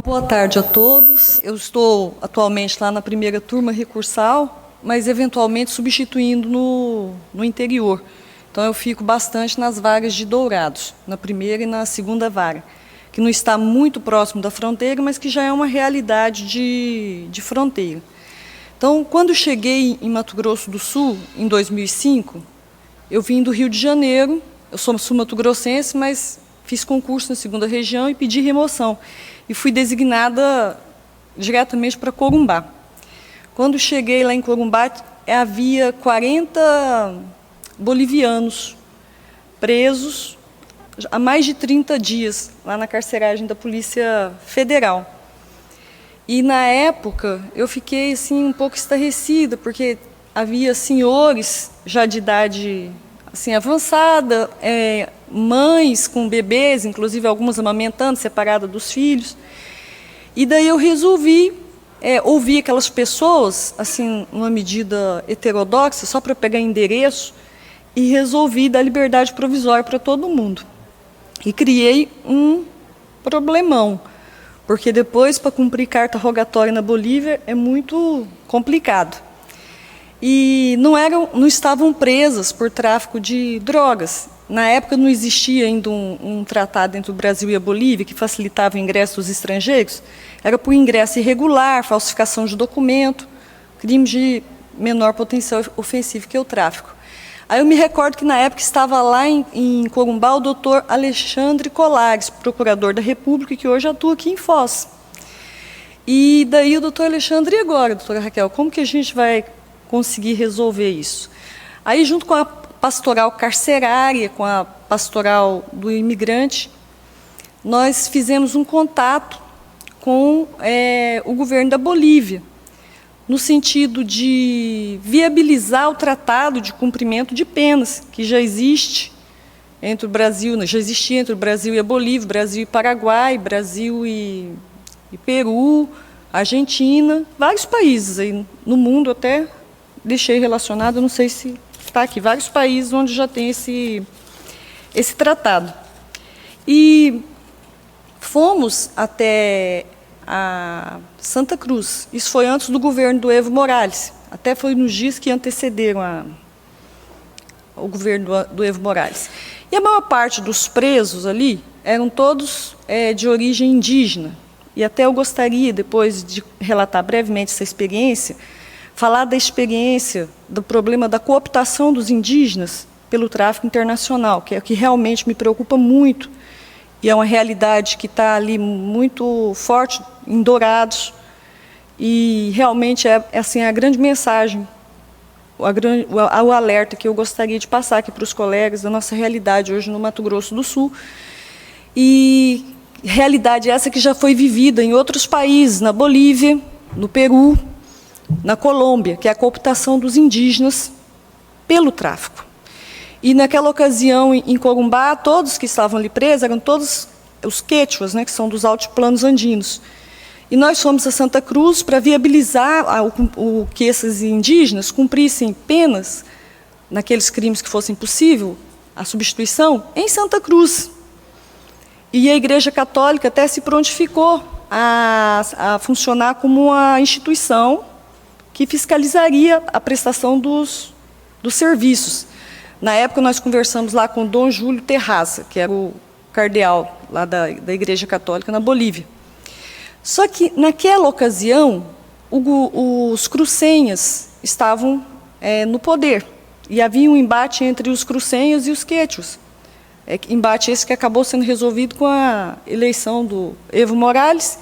Boa tarde a todos. Eu estou atualmente lá na primeira turma recursal, mas eventualmente substituindo no interior. Então eu fico bastante nas vagas de Dourados, na primeira e na segunda vara, que não está muito próximo da fronteira, mas que já é uma realidade de fronteira. Então, quando cheguei em Mato Grosso do Sul, em 2005, eu vim do Rio de Janeiro, eu sou sul-mato-grossense, mas fiz concurso na segunda região e pedi remoção. E fui designada diretamente para Corumbá. Quando cheguei lá em Corumbá, havia 40 bolivianos presos há mais de 30 dias, lá na carceragem da Polícia Federal. E, na época, eu fiquei assim, um pouco estarrecida, porque havia senhores já de idade assim, avançada, mães com bebês, inclusive algumas amamentando, separadas dos filhos. E daí eu resolvi ouvir aquelas pessoas, assim, numa medida heterodoxa, só para pegar endereço, e resolvi dar liberdade provisória para todo mundo. E criei um problemão, porque depois, para cumprir carta rogatória na Bolívia, é muito complicado. E não estavam presas por tráfico de drogas. Na época não existia ainda um tratado entre o Brasil e a Bolívia que facilitava o ingresso dos estrangeiros. Era por ingresso irregular, falsificação de documento, crime de menor potencial ofensivo que o tráfico. Aí eu me recordo que na época estava lá em Corumbá o doutor Alexandre Colares, procurador da República, que hoje atua aqui em Foz. E daí o doutor Alexandre, e agora, doutora Raquel, como que a gente vai conseguir resolver isso? Aí, junto com a pastoral carcerária, com a pastoral do imigrante, nós fizemos um contato com o governo da Bolívia, no sentido de viabilizar o tratado de cumprimento de penas, que já existe entre o Brasil, já existia entre o Brasil e a Bolívia, Brasil e Paraguai, Brasil e Peru, Argentina, vários países aí no mundo, até deixei relacionado, não sei se está aqui, vários países onde já tem esse tratado. E fomos até a Santa Cruz, isso foi antes do governo do Evo Morales, até foi nos dias que antecederam o governo do Evo Morales. E a maior parte dos presos ali eram todos de origem indígena, e até eu gostaria, depois de relatar brevemente essa experiência, falar da experiência, do problema da cooptação dos indígenas pelo tráfico internacional, que é o que realmente me preocupa muito, e é uma realidade que está ali muito forte em Dourados, e realmente é assim, a grande mensagem, o alerta que eu gostaria de passar aqui para os colegas da nossa realidade hoje no Mato Grosso do Sul, e realidade essa que já foi vivida em outros países, na Bolívia, no Peru, na Colômbia, que é a cooptação dos indígenas pelo tráfico. E naquela ocasião, em Corumbá, todos que estavam ali presos eram todos os quechuas, né, que são dos altiplanos andinos. E nós fomos a Santa Cruz para viabilizar que esses indígenas cumprissem penas, naqueles crimes que fossem possível, a substituição, em Santa Cruz. E a Igreja Católica até se prontificou a funcionar como uma instituição que fiscalizaria a prestação dos serviços. Na época, nós conversamos lá com Dom Júlio Terraza, que era o cardeal lá da Igreja Católica na Bolívia. Só que, naquela ocasião, os crucenhas estavam no poder, e havia um embate entre os crucenhas e os quechus. Embate esse que acabou sendo resolvido com a eleição do Evo Morales,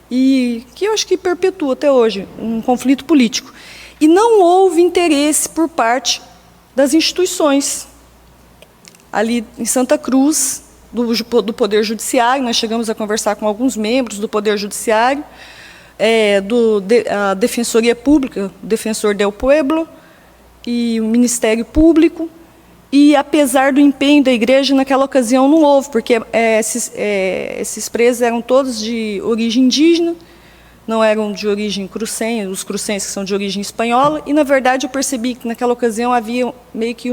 e que eu acho que perpetua até hoje um conflito político. E não houve interesse por parte das instituições. Ali em Santa Cruz, do Poder Judiciário, nós chegamos a conversar com alguns membros do Poder Judiciário, a Defensoria Pública, o Defensor del Pueblo, e o Ministério Público, e, apesar do empenho da igreja, naquela ocasião não houve, porque esses presos eram todos de origem indígena, não eram de origem crucenha, os crucenhos que são de origem espanhola, e, na verdade, eu percebi que, naquela ocasião, havia meio que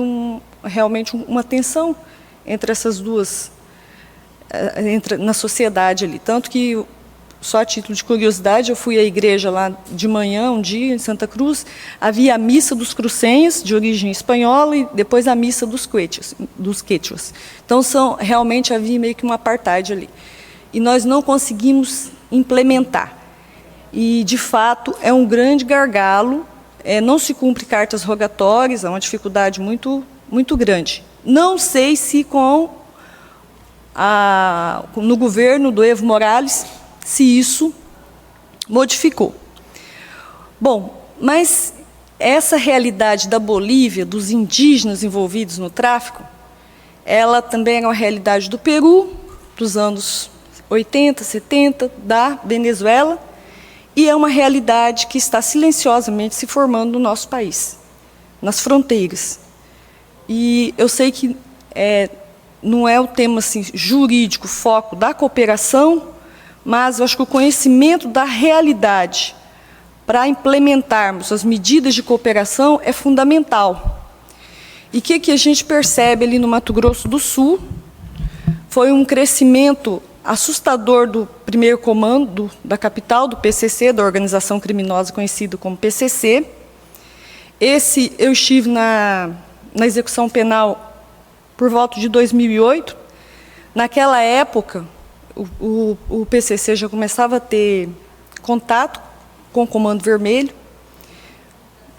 realmente uma tensão entre essas duas, na sociedade ali. Tanto que só a título de curiosidade, eu fui à igreja lá de manhã, um dia, em Santa Cruz, havia a missa dos crucenhos, de origem espanhola, e depois a missa dos quechuas. Então, realmente havia meio que um apartheid ali. E nós não conseguimos implementar. E, de fato, é um grande gargalo, não se cumpre cartas rogatórias, é uma dificuldade muito, muito grande. Não sei se no governo do Evo Morales, se isso modificou. Bom, mas essa realidade da Bolívia, dos indígenas envolvidos no tráfico, ela também é uma realidade do Peru, dos anos 80, 70, da Venezuela, e é uma realidade que está silenciosamente se formando no nosso país, nas fronteiras. E eu sei que não é o tema assim, jurídico, foco da cooperação, mas eu acho que o conhecimento da realidade para implementarmos as medidas de cooperação é fundamental. E o que a gente percebe ali no Mato Grosso do Sul foi um crescimento assustador do primeiro comando da capital, do PCC, da organização criminosa conhecida como PCC. Eu estive na execução penal por volta de 2008. Naquela época, o PCC já começava a ter contato com o Comando Vermelho,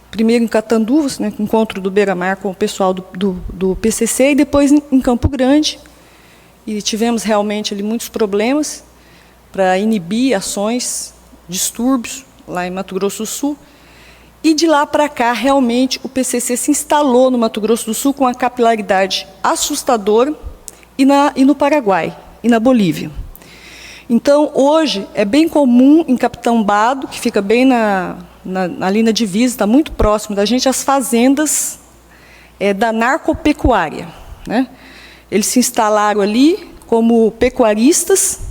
primeiro em Catanduvas, né, encontro do Beira-Mar com o pessoal do PCC, e depois em Campo Grande, e tivemos realmente ali muitos problemas para inibir ações, distúrbios, lá em Mato Grosso do Sul, e de lá para cá, realmente, o PCC se instalou no Mato Grosso do Sul com uma capilaridade assustadora, e no Paraguai, e na Bolívia. Então, hoje, é bem comum em Capitão Bado, que fica bem ali na divisa, está muito próximo da gente, as fazendas da narcopecuária, né? Eles se instalaram ali como pecuaristas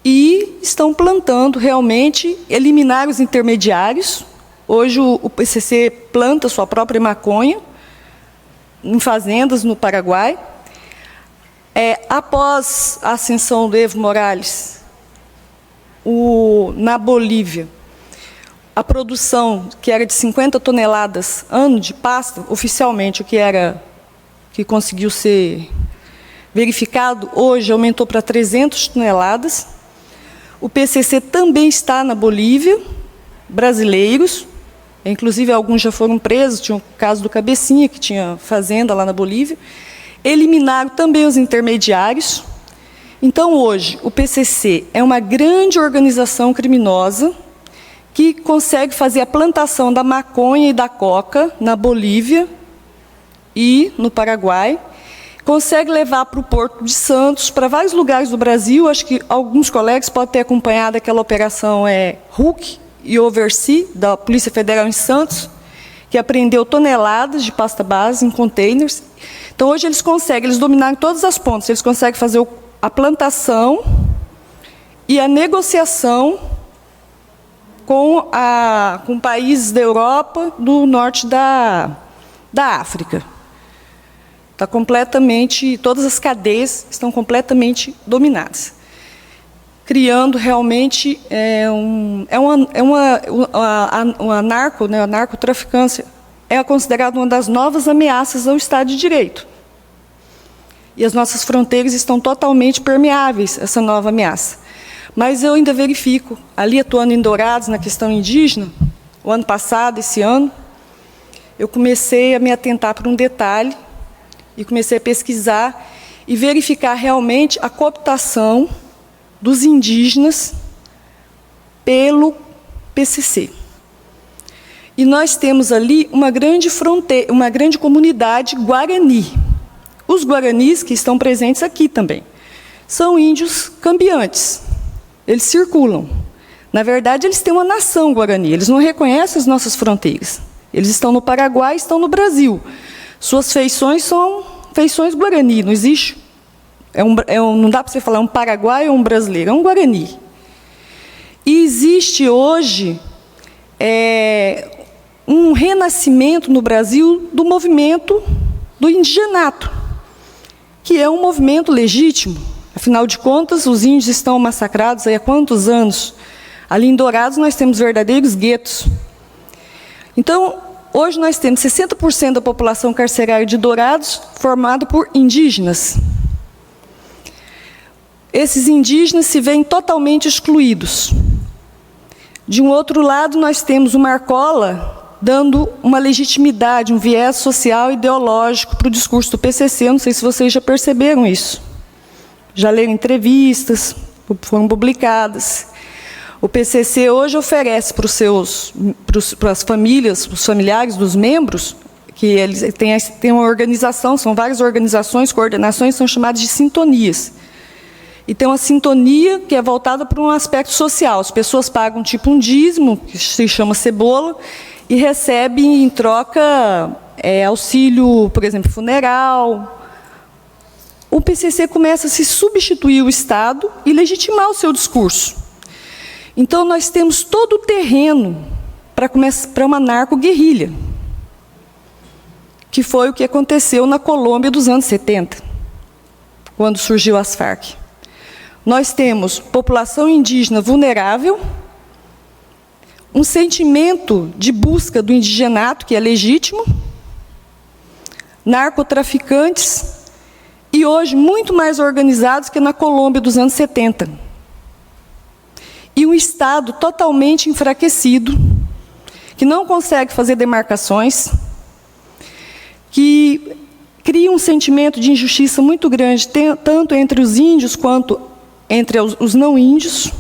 e estão plantando realmente, eliminar os intermediários. Hoje o PCC planta sua própria maconha em fazendas no Paraguai. Após a ascensão do Evo Morales, na Bolívia, a produção, que era de 50 toneladas ano de pasta, oficialmente, que conseguiu ser verificado, hoje aumentou para 300 toneladas. O PCC também está na Bolívia, brasileiros, inclusive alguns já foram presos, tinha o caso do Cabecinha, que tinha fazenda lá na Bolívia. Eliminaram também os intermediários. Então, hoje, o PCC é uma grande organização criminosa que consegue fazer a plantação da maconha e da coca na Bolívia e no Paraguai, consegue levar para o Porto de Santos, para vários lugares do Brasil. Acho que alguns colegas podem ter acompanhado aquela operação Hulk e Oversea, da Polícia Federal em Santos, que apreendeu toneladas de pasta base em containers. Então, hoje eles dominaram todas as pontas, eles conseguem fazer a plantação e a negociação com países da Europa, do norte da África. Está completamente, todas as cadeias estão completamente dominadas, criando realmente a narcotraficância é considerada uma das novas ameaças ao Estado de Direito. E as nossas fronteiras estão totalmente permeáveis a essa nova ameaça. Mas eu ainda verifico, ali atuando em Dourados, na questão indígena, o ano passado, esse ano, eu comecei a me atentar para um detalhe, e comecei a pesquisar e verificar realmente a cooptação dos indígenas pelo PCC. E nós temos ali uma grande fronteira, uma grande comunidade guarani. Os guaranis, que estão presentes aqui também, são índios cambiantes. Eles circulam. Na verdade, eles têm uma nação guarani, eles não reconhecem as nossas fronteiras. Eles estão no Paraguai, estão no Brasil. Suas feições são feições guarani, não existe. Não dá para você falar um paraguaio ou um brasileiro, é um guarani. E existe hoje um renascimento no Brasil do movimento do indigenato, que é um movimento legítimo. Afinal de contas, os índios estão massacrados há quantos anos? Ali em Dourados nós temos verdadeiros guetos. Então, hoje nós temos 60% da população carcerária de Dourados formada por indígenas. Esses indígenas se veem totalmente excluídos. De um outro lado, nós temos o Marcola dando uma legitimidade, um viés social e ideológico para o discurso do PCC. Não sei se vocês já perceberam isso. Já leram entrevistas, foram publicadas. O PCC hoje oferece para as famílias, para os familiares dos membros, que eles têm uma organização, são várias organizações, coordenações, são chamadas de sintonias. E tem uma sintonia que é voltada para um aspecto social. As pessoas pagam tipo um dízimo, que se chama cebola, e recebem em troca auxílio, por exemplo, funeral. O PCC começa a se substituir o Estado e legitimar o seu discurso. Então, nós temos todo o terreno para uma narco-guerrilha, que foi o que aconteceu na Colômbia dos anos 70, quando surgiu as Farc. Nós temos população indígena vulnerável, um sentimento de busca do indigenato, que é legítimo, narcotraficantes, e hoje muito mais organizados que na Colômbia dos anos 70. E um Estado totalmente enfraquecido, que não consegue fazer demarcações, que cria um sentimento de injustiça muito grande, tanto entre os índios quanto entre os não índios,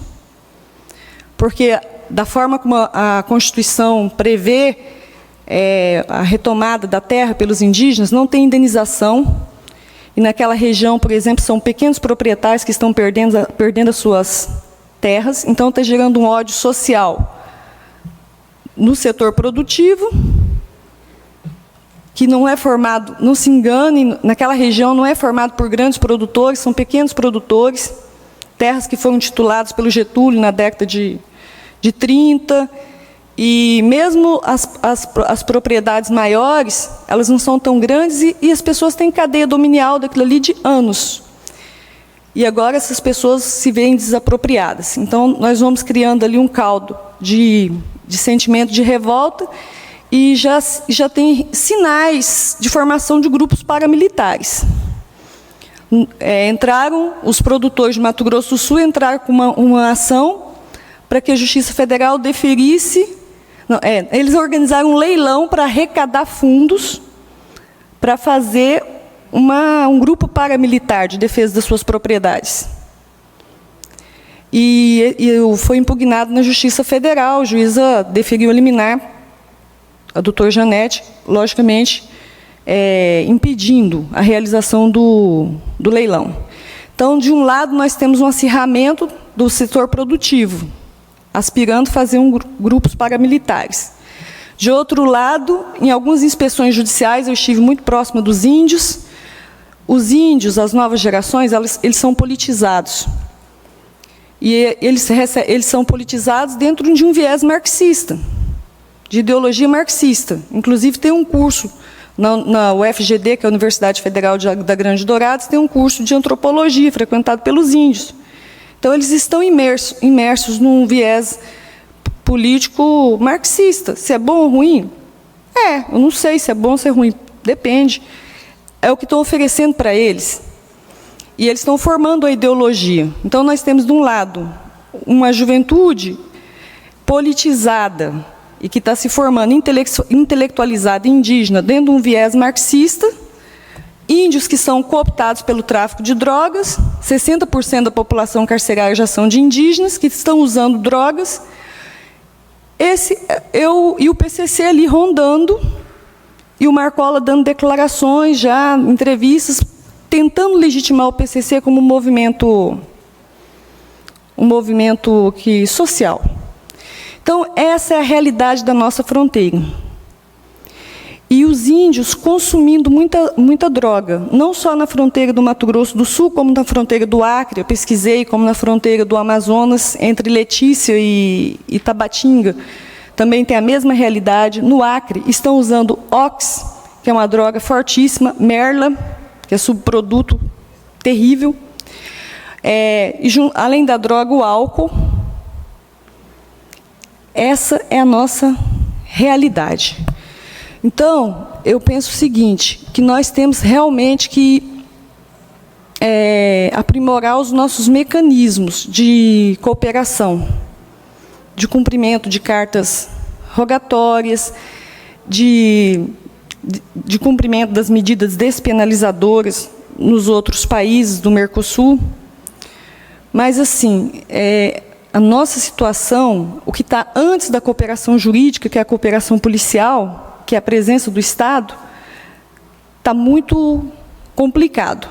porque da forma como a Constituição prevê a retomada da terra pelos indígenas, não tem indenização. E naquela região, por exemplo, são pequenos proprietários que estão perdendo as suas terras, então está gerando um ódio social no setor produtivo, que não é formado, não se engane, naquela região não é formado por grandes produtores, são pequenos produtores, terras que foram tituladas pelo Getúlio na década de 30, e mesmo as propriedades maiores, elas não são tão grandes, e as pessoas têm cadeia dominial daquilo ali de anos. E agora essas pessoas se veem desapropriadas. Então, nós vamos criando ali um caldo de sentimento de revolta, e já tem sinais de formação de grupos paramilitares. Entraram, os produtores de Mato Grosso do Sul entraram com uma ação para que a Justiça Federal deferisse. Eles organizaram um leilão para arrecadar fundos para fazer um grupo paramilitar de defesa das suas propriedades. E foi impugnado na Justiça Federal, a juíza deferiu liminar, a doutora Janete, logicamente, impedindo a realização do leilão. Então, de um lado, nós temos um acirramento do setor produtivo, aspirando a fazer grupos paramilitares. De outro lado, em algumas inspeções judiciais, eu estive muito próxima dos índios. Os índios, as novas gerações, eles são politizados. E eles são politizados dentro de um viés marxista, de ideologia marxista. Inclusive, tem um curso na UFGD, que é a Universidade Federal da Grande Dourados, tem um curso de antropologia frequentado pelos índios. Então, eles estão imersos num viés político marxista. Se é bom ou ruim? Eu não sei se é bom ou se é ruim. Depende. É o que estão oferecendo para eles. E eles estão formando a ideologia. Então, nós temos, de um lado, uma juventude politizada e que está se formando intelectualizada indígena dentro de um viés marxista, índios que são cooptados pelo tráfico de drogas, 60% da população carcerária já são de indígenas, que estão usando drogas, e o PCC ali rondando, e o Marcola dando declarações, já entrevistas, tentando legitimar o PCC como um movimento social. Então, essa é a realidade da nossa fronteira. E os índios consumindo muita droga, não só na fronteira do Mato Grosso do Sul, como na fronteira do Acre, eu pesquisei, como na fronteira do Amazonas, entre Letícia e Tabatinga, também tem a mesma realidade. No Acre, estão usando ox, que é uma droga fortíssima, merla, que é subproduto terrível. Além da droga, o álcool. Essa é a nossa realidade. Então, eu penso o seguinte, que nós temos realmente que aprimorar os nossos mecanismos de cooperação, de cumprimento de cartas rogatórias, de cumprimento das medidas despenalizadoras nos outros países do Mercosul. Mas, assim, a nossa situação, o que está antes da cooperação jurídica, que é a cooperação policial, que é a presença do Estado, está muito complicado.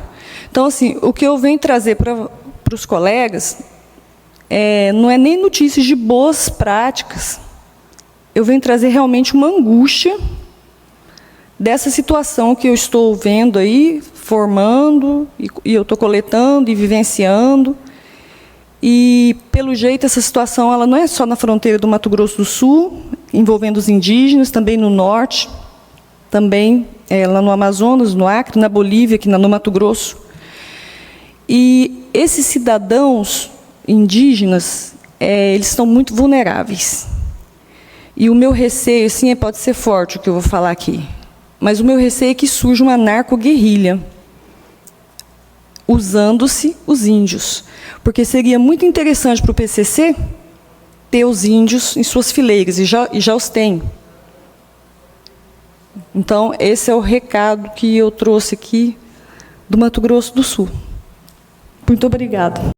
Então, assim, o que eu venho trazer para os colegas não é nem notícias de boas práticas, eu venho trazer realmente uma angústia dessa situação que eu estou vendo aí, formando, e eu estou coletando e vivenciando. E, pelo jeito, essa situação ela não é só na fronteira do Mato Grosso do Sul, envolvendo os indígenas, também no norte, também lá no Amazonas, no Acre, na Bolívia, aqui no Mato Grosso. E esses cidadãos indígenas, eles estão muito vulneráveis. E o meu receio, sim, pode ser forte o que eu vou falar aqui, mas o meu receio é que surja uma narco-guerrilha, usando-se os índios. Porque seria muito interessante para o PCC ter os índios em suas fileiras, e já os tem. Então, esse é o recado que eu trouxe aqui do Mato Grosso do Sul. Muito obrigada.